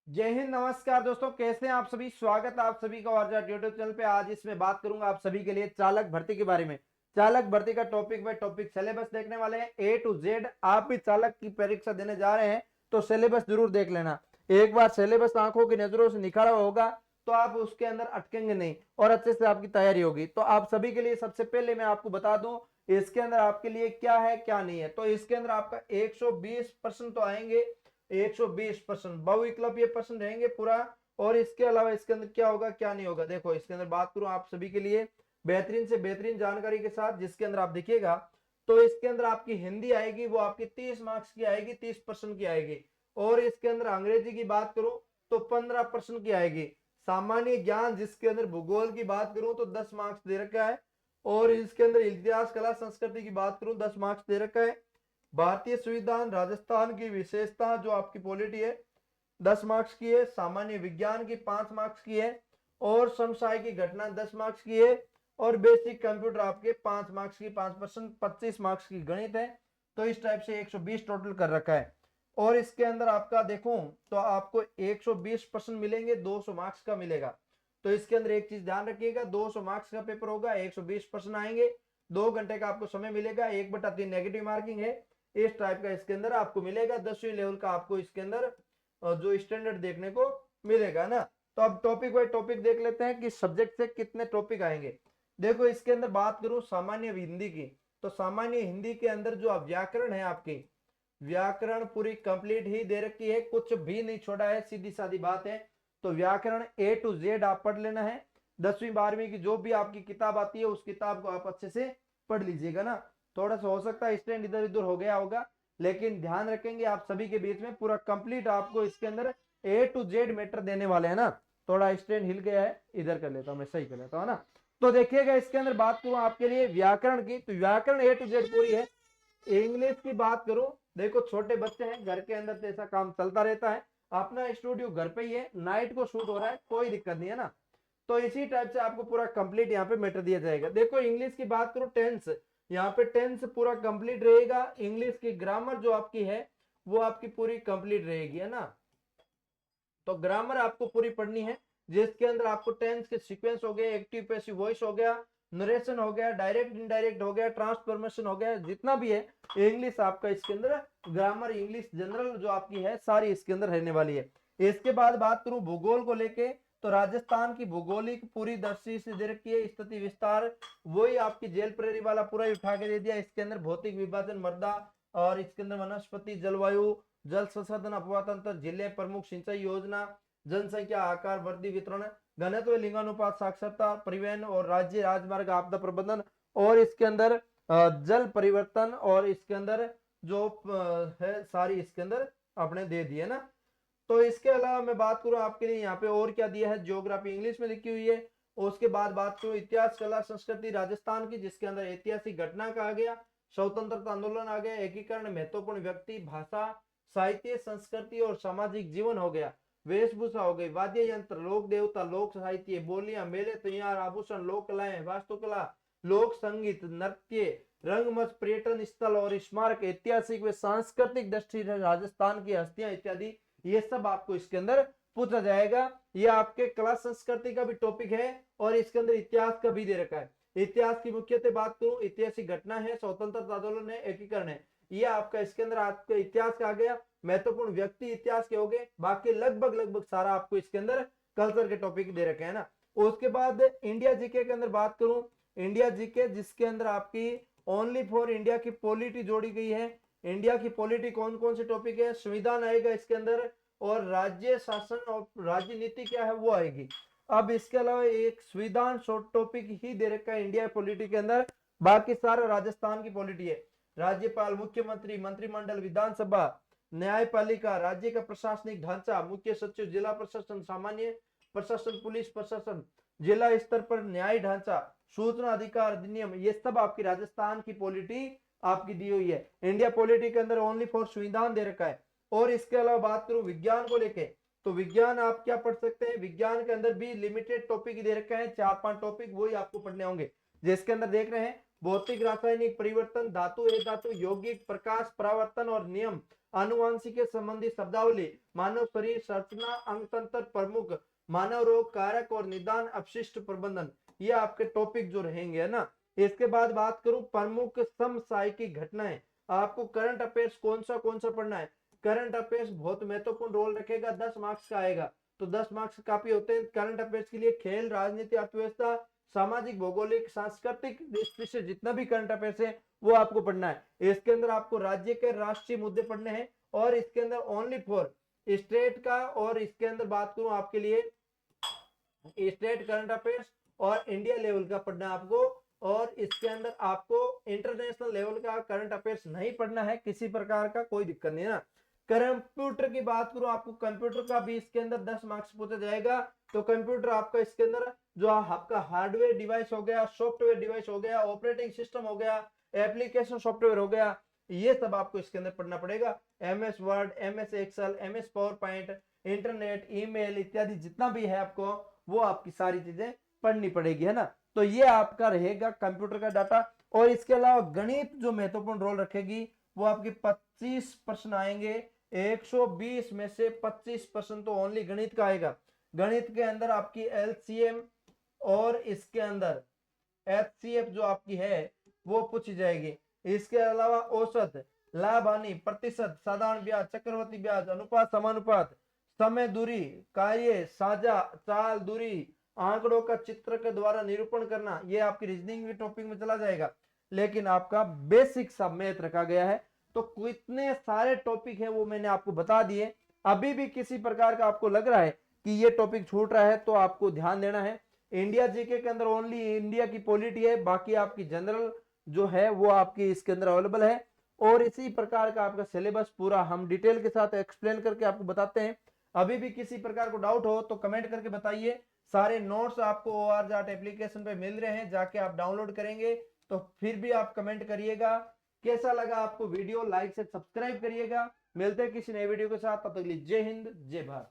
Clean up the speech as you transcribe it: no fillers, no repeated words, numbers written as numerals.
जय हिंद, नमस्कार दोस्तों, कैसे हैं आप सभी। स्वागत है आप सभी का और यूट्यूब चैनल पे। आज इसमें बात करूंगा आप सभी के लिए चालक भर्ती के बारे में। चालक भर्ती का टॉपिक बाय टॉपिक सिलेबस देखने वाले हैं ए टू जेड। आप भी चालक की परीक्षा देने जा रहे हैं तो सिलेबस जरूर देख लेना। एक बार सिलेबस आंखों की नजरों से निखारा होगा तो आप उसके अंदर अटकेंगे नहीं और अच्छे से आपकी तैयारी होगी। तो आप सभी के लिए सबसे पहले मैं आपको बता दूं इसके अंदर आपके लिए क्या है क्या नहीं है। तो इसके अंदर आपका 120% तो आएंगे, 120% बहुविकल्पीय प्रश्न रहेंगे पूरा। और इसके अलावा इसके अंदर क्या होगा क्या नहीं होगा, देखो इसके अंदर बात करूं आप सभी के लिए बेहतरीन से बेहतरीन जानकारी के साथ, जिसके अंदर आप देखिएगा तो इसके अंदर आपकी हिंदी आएगी, वो आपकी 30 मार्क्स की आएगी, 30% की आएगी। और इसके अंदर अंग्रेजी की बात करूं तो 15% की आएगी। सामान्य ज्ञान जिसके अंदर भूगोल की बात करूं तो 10 मार्क्स दे रखा है। और इसके अंदर इतिहास कला संस्कृति की बात करूं 10 मार्क्स दे रखा है। भारतीय संविधान राजस्थान की विशेषता जो आपकी पॉलिटी है 10 मार्क्स की है। सामान्य विज्ञान की 5 मार्क्स की है। और समसाय की घटना 10 मार्क्स की है। और बेसिक कंप्यूटर आपके 5 मार्क्स की, 5% 25 मार्क्स की गणित है। तो इस टाइप से 120 टोटल कर रखा है। और इसके अंदर आपका देखूं तो आपको 120% मिलेंगे, 200 मार्क्स का मिलेगा। तो इसके अंदर एक चीज ध्यान रखिएगा, 200 मार्क्स का पेपर होगा, 120% आएंगे, 2 घंटे का आपको समय मिलेगा, 1/3 नेगेटिव मार्किंग है। इस टाइप का इसके अंदर आपको मिलेगा। 10वीं लेवल का आपको इसके अंदर जो स्टैंडर्ड देखने को मिलेगा ना। तो अब टॉपिक बाय टॉपिक देख लेते हैं कि सब्जेक्ट से कितने टॉपिक आएंगे। देखो इसके अंदर बात करूं सामान्य हिंदी की, तो सामान्य हिंदी के अंदर जो व्याकरण है आपकी, व्याकरण पूरी कंप्लीट ही दे रखी है, कुछ भी नहीं छोड़ा है, सीधी सादी बात है। तो व्याकरण ए टू जेड आप पढ़ लेना है। 10वीं 12वीं की जो भी आपकी किताब आती है उस किताब को आप अच्छे से पढ़ लीजिएगा ना। थोड़ा सा हो सकता है स्टैंड इधर उधर हो गया होगा, लेकिन ध्यान रखेंगे आप सभी के बीच में पूरा कंप्लीट आपको इसके अंदर ए टू जेड मैटर देने वाले हैं ना। थोड़ा स्टैंड हिल गया है, इधर कर लेता हूं, मैं सही कर लेता हूं ना। तो देखिएगा इसके अंदर बात करूं आपके लिए व्याकरण की, तो व्याकरण ए टू जेड पूरी है। इंग्लिश की बात करूं, देखो छोटे बच्चे हैं, घर के अंदर तो ऐसा काम चलता रहता है। अपना स्टूडियो घर पे ही है, नाइट को शूट हो रहा है, कोई दिक्कत नहीं है ना। तो इसी टाइप से आपको पूरा कंप्लीट यहाँ पे मैटर दिया जाएगा। देखो इंग्लिश की बात करो, टेंस, यहाँ पे टेंस पूरा कंप्लीट रहेगा। इंग्लिश की ग्रामर जो आपकी है वो आपकी पूरी कंप्लीट रहेगी, है ना। तो ग्रामर आपको पूरी पढ़नी है, जिसके अंदर आपको टेंस के सीक्वेंस हो गए, एक्टिव पैसिव वॉइस हो गया, नरेशन हो गया, डायरेक्ट इनडायरेक्ट हो गया, ट्रांसफॉर्मेशन हो गया, जितना भी है इंग्लिश आपका इसके अंदर ग्रामर, इंग्लिश जनरल जो आपकी है सारी इसके अंदर रहने वाली है। इसके बाद बात करूं भूगोल को लेके, तो राजस्थान की भौगोलिक पूरी दृष्टि से दे रखी है, स्थिति विस्तार वही आपकी जेल प्रेरी वाला पूरा ही उठा के दे दिया। इसके अंदर भौतिक विभाजन, मृदा, और इसके अंदर वनस्पति, जलवायु, जल संसाधन, अपवा तंत्र, जिले, प्रमुख सिंचाई योजना, जनसंख्या, आकार, वृद्धि, वितरण, घनत्व, लिंगानुपात, साक्षरता, परिवहन और राज्य राजमार्ग, आपदा प्रबंधन, और इसके अंदर जल परिवर्तन, और इसके अंदर जो है सारी इसके अंदर आपने दे दिए ना। तो इसके अलावा मैं बात करूं आपके लिए यहाँ पे और क्या दिया है, ज्योग्राफी इंग्लिश में लिखी हुई है। और उसके बाद बात करूं इतिहास कला संस्कृति राजस्थान की, जिसके अंदर ऐतिहासिक घटना का आ गया, स्वतंत्रता आंदोलन आ गया, एकीकरण, महत्वपूर्ण व्यक्ति, भाषा, साहित्य, संस्कृति और सामाजिक जीवन हो गया, वेशभूषा हो गई, वाद्य यंत्र, लोक देवता, लोक साहित्य, बोलियां, मेले, त्योहार, आभूषण, लोक कलाएं, वास्तुकला, लोक संगीत, नृत्य, रंगमंच, पर्यटन स्थल और स्मारक, ऐतिहासिक व सांस्कृतिक दृष्टि से राजस्थान की हस्तियां इत्यादि, ये सब आपको इसके अंदर पूछा जाएगा। ये आपके कला संस्कृति का भी टॉपिक है और इसके अंदर इतिहास का भी दे रखा है। इतिहास की मुख्यतः बात करूं, ऐतिहासिक घटना है, स्वतंत्रता आंदोलन है, एकीकरण है, ये आपका इसके अंदर आपके इतिहास का आ गया। महत्वपूर्ण व्यक्ति इतिहास के हो गए, बाकी लगभग लगभग सारा आपको इसके अंदर कल्चर के टॉपिक दे रखे हैं ना। उसके बाद इंडिया जीके के अंदर बात करूं, इंडिया जीके जिसके अंदर आपकी ओनली फॉर इंडिया की पॉलिटी जोड़ी गई है। इंडिया की पॉलिटी कौन कौन से टॉपिक है, संविधान आएगा इसके अंदर, और राज्य शासन और राजनीति क्या है वो आएगी। अब इसके अलावा एक संविधान शॉर्ट टॉपिक ही दे रखा है इंडिया पॉलिटी के अंदर, बाकी सारा राजस्थान की पॉलिटी है। राज्यपाल, मुख्यमंत्री, मंत्रिमंडल, विधानसभा, न्यायपालिका, राज्य का प्रशासनिक ढांचा, मुख्य सचिव, जिला प्रशासन, सामान्य प्रशासन, पुलिस प्रशासन, जिला स्तर पर न्याय ढांचा, सूचना अधिकार अधिनियम, ये सब आपकी राजस्थान की पॉलिटी आपकी दी हुई है। इंडिया पॉलिटी के अंदर ओनली फॉर संविधान दे रखा है। और इसके अलावा बात करूं विज्ञान को लेके, तो विज्ञान आप क्या पढ़ सकते हैं, विज्ञान के अंदर भी लिमिटेड टॉपिक दे रखे हैं, 4-5 टॉपिक वही आपको पढ़ने होंगे, जिसके अंदर देख रहे हैं भौतिक रासायनिक परिवर्तन, धातु अधातु, यौगिक, प्रकाश परावर्तन और नियम, आनुवांशिक के संबंधी शब्दावली, मानव शरीर संरचना, अंगतंत्र, प्रमुख मानव रोग कारक और निदान, अपशिष्ट प्रबंधन, ये आपके टॉपिक जो रहेंगे, है ना। इसके बाद बात करूं प्रमुख समसामयिक घटनाएं, आपको करंट अफेयर्स कौन सा पढ़ना है। करंट अफेयर्स बहुत महत्वपूर्ण रोल रखेगा, 10 मार्क्स का आएगा। तो 10 मार्क्स काफी होते हैं करंट अफेयर्स के लिए। खेल, राजनीति, अर्थव्यवस्था, सामाजिक, भौगोलिक, सांस्कृतिक दृष्टि से जितना भी करंट अफेयर्स है वो आपको पढ़ना है। इसके अंदर आपको राज्य के राष्ट्रीय मुद्दे पढ़ने हैं और इसके अंदर ओनली फॉर स्टेट का, और इसके अंदर बात करूं आपके लिए स्टेट करंट अफेयर्स और इंडिया लेवल का पढ़ना आपको, और इसके अंदर आपको इंटरनेशनल लेवल का करंट अफेयर्स नहीं पढ़ना है, किसी प्रकार का कोई दिक्कत नहीं है ना। कंप्यूटर की बात करूं, आपको कंप्यूटर का भी इसके अंदर 10 मार्क्स पूछा जाएगा। तो कंप्यूटर आपका इसके अंदर जो आपका हार्डवेयर डिवाइस हो गया, सॉफ्टवेयर डिवाइस हो गया, ऑपरेटिंग सिस्टम हो गया, एप्लीकेशन सॉफ्टवेयर हो गया, ये सब आपको इसके अंदर पढ़ना पड़ेगा। MS Word, MS Excel, MS PowerPoint, internet, email इत्यादि जितना भी है आपको, वो आपकी सारी चीजें पढ़नी पड़ेगी, है ना। तो ये आपका रहेगा कंप्यूटर का डाटा। और इसके अलावा गणित जो महत्वपूर्ण रोल रखेगी, वो आपके 25 प्रश्न आएंगे। 120 में से 25% तो ओनली गणित का आएगा। गणित के अंदर आपकी एलसीएम और इसके अंदर एचसीएफ जो आपकी है वो पूछी जाएगी। इसके अलावा औसत, लाभ हानि, प्रतिशत, साधारण ब्याज, चक्रवृद्धि ब्याज, अनुपात, समानुपात, समय, दूरी, कार्य, साझा, चाल, दूरी, आंकड़ों का चित्र के द्वारा निरूपण करना, ये आपकी रीजनिंग के टॉपिक में चला जाएगा। लेकिन आपका बेसिक सब मैथ रखा गया है। तो कितने सारे टॉपिक है वो मैंने आपको बता दिए। अभी भी किसी प्रकार का आपको लग रहा है कि ये टॉपिक छूट रहा है तो आपको ध्यान देना है। इंडिया जीके के अंदर ओनली इंडिया की पॉलिटी है, बाकी आपकी जनरल जो है वो आपकी इसके अंदर अवेलेबल है। और इसी प्रकार का आपका सिलेबस पूरा हम डिटेल के साथ एक्सप्लेन करके आपको बताते हैं। अभी भी किसी प्रकार को डाउट हो तो कमेंट करके बताइए। सारे नोट्स आपको OR एप्लीकेशन पे मिल रहे हैं, जाके आप डाउनलोड करेंगे। तो फिर भी आप कमेंट करिएगा कैसा लगा आपको वीडियो, लाइक से सब्सक्राइब करिएगा। मिलते हैं किसी नए वीडियो के साथ, तब तक के लिए जय हिंद, जय भारत।